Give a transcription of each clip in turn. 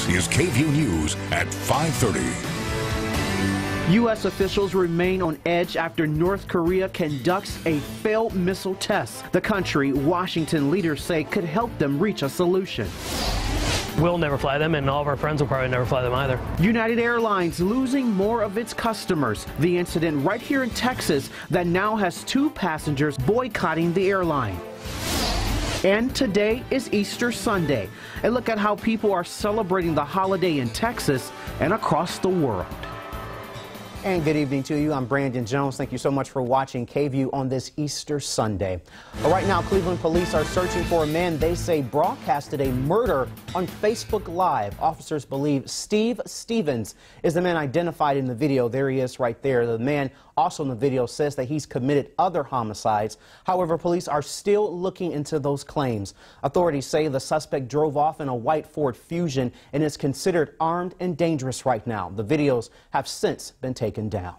This is KVUE News at 5:30. U.S. officials remain on edge after North Korea conducts a failed missile test. The country, Washington leaders say, could help them reach a solution. We'll never fly them, and all of our friends will probably never fly them either. United Airlines losing more of its customers. The incident right here in Texas that now has 2 passengers boycotting the airline. And today is Easter Sunday. A look at how people are celebrating the holiday in Texas and across the world. And good evening to you. I'm Brandon Jones. Thank you so much for watching KVUE on this Easter Sunday. Right now, Cleveland police are searching for a man they say broadcasted a murder on Facebook Live. Officers believe Steve Stevens is the man identified in the video. There he is right there. The man also in the video says that he's committed other homicides. However, police are still looking into those claims. Authorities say the suspect drove off in a white Ford Fusion and is considered armed and dangerous right now. The videos have since been taken down.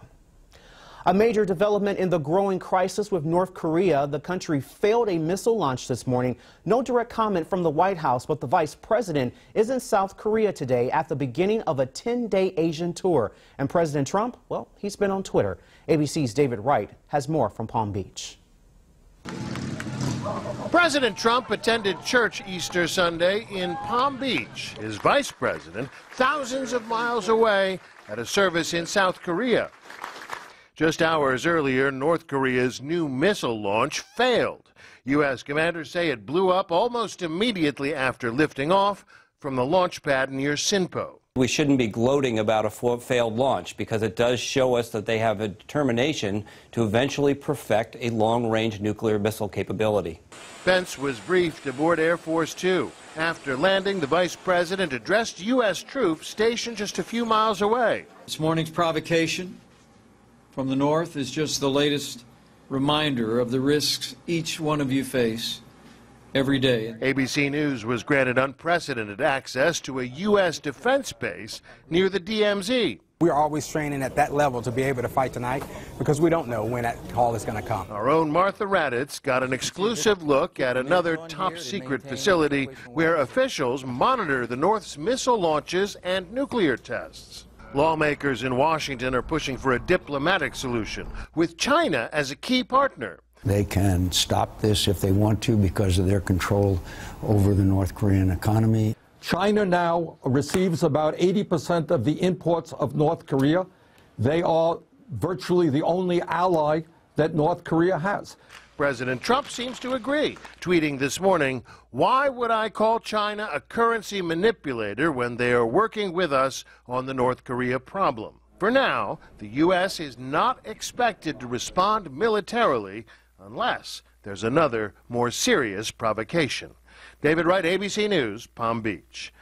A major development in the growing crisis with North Korea. The country failed a missile launch this morning. No direct comment from the White House, but the vice president is in South Korea today at the beginning of a 10-day Asian tour. And President Trump, well, he's been on Twitter. ABC's David Wright has more from Palm Beach. President Trump attended church Easter Sunday in Palm Beach. His vice president, thousands of miles away, at a service in South Korea. Just hours earlier, North Korea's new missile launch failed. U.S. commanders say it blew up almost immediately after lifting off from the launch pad near Sinpo. We shouldn't be gloating about a failed launch because it does show us that they have a determination to eventually perfect a long-range nuclear missile capability. Pence was briefed aboard Air Force Two. After landing, the vice president addressed U.S. troops stationed just a few miles away. This morning's provocation from the north is just the latest reminder of the risks each one of you face every day. ABC News was granted unprecedented access to a U.S. defense base near the DMZ. We're always training at that level to be able to fight tonight because we don't know when that call is going to come. Our own Martha Raddatz got an exclusive look at another top-secret facility where officials monitor the North's missile launches and nuclear tests. Lawmakers in Washington are pushing for a diplomatic solution, with China as a key partner. They can stop this if they want to because of their control over the North Korean economy. China now receives about 80% of the imports of North Korea. They are virtually the only ally that North Korea has. President Trump seems to agree, tweeting this morning, "Why would I call China a currency manipulator when they are working with us on the North Korea problem?" For now, the U.S. is not expected to respond militarily unless there's another, more serious provocation. David Wright, ABC News, Palm Beach.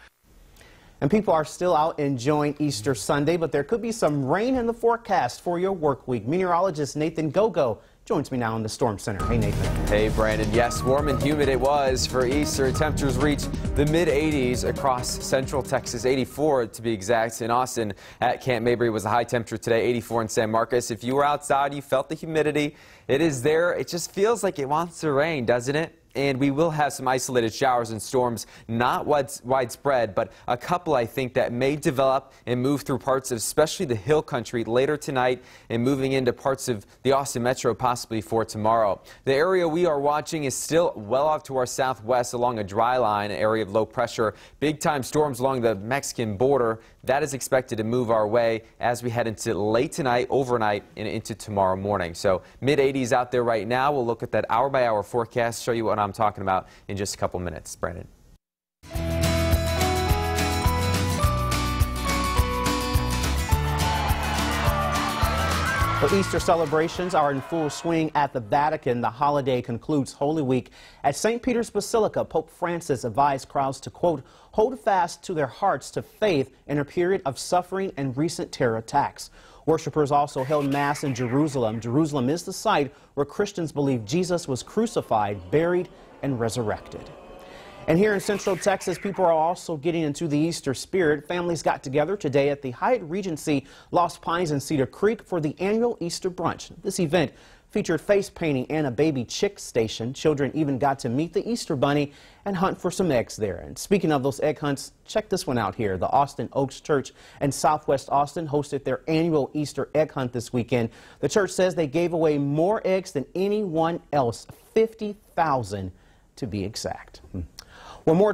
And people are still out enjoying Easter Sunday, but there could be some rain in the forecast for your work week. Meteorologist Nathan Gogo joins me now in the Storm Center. Hey, Nathan. Hey, Brandon. Yes, warm and humid it was for Easter. Temperatures reached the mid-80s across central Texas, 84 to be exact. In Austin at Camp Mabry was a high temperature today, 84 in San Marcos. If you were outside, you felt the humidity. It is there. It just feels like it wants to rain, doesn't it? And we will have some isolated showers and storms, not widespread, but a couple, I think, that may develop and move through parts of especially the hill country later tonight and moving into parts of the Austin metro possibly for tomorrow. The area we are watching is still well off to our southwest along a dry line, an area of low pressure. Big-time storms along the Mexican border. That is expected to move our way as we head into late tonight, overnight, and into tomorrow morning. So mid-80s out there right now. We'll look at that hour-by-hour forecast, show you what I'm talking about in just a couple minutes. Brandon. Well, Easter celebrations are in full swing at the Vatican. The holiday concludes Holy Week. At St. Peter's Basilica, Pope Francis advised crowds to, quote, hold fast to their hearts to faith in a period of suffering and recent terror attacks. Worshippers also held Mass in Jerusalem. Jerusalem is the site where Christians believe Jesus was crucified, buried, and resurrected. And here in Central Texas, people are also getting into the Easter spirit. Families got together today at the Hyatt Regency Lost Pines in Cedar Creek for the annual Easter brunch. This event featured face painting and a baby chick station. Children even got to meet the Easter Bunny and hunt for some eggs there. And speaking of those egg hunts, check this one out here. The Austin Oaks Church in Southwest Austin hosted their annual Easter egg hunt this weekend. The church says they gave away more eggs than anyone else, 50,000 to be exact. Well, more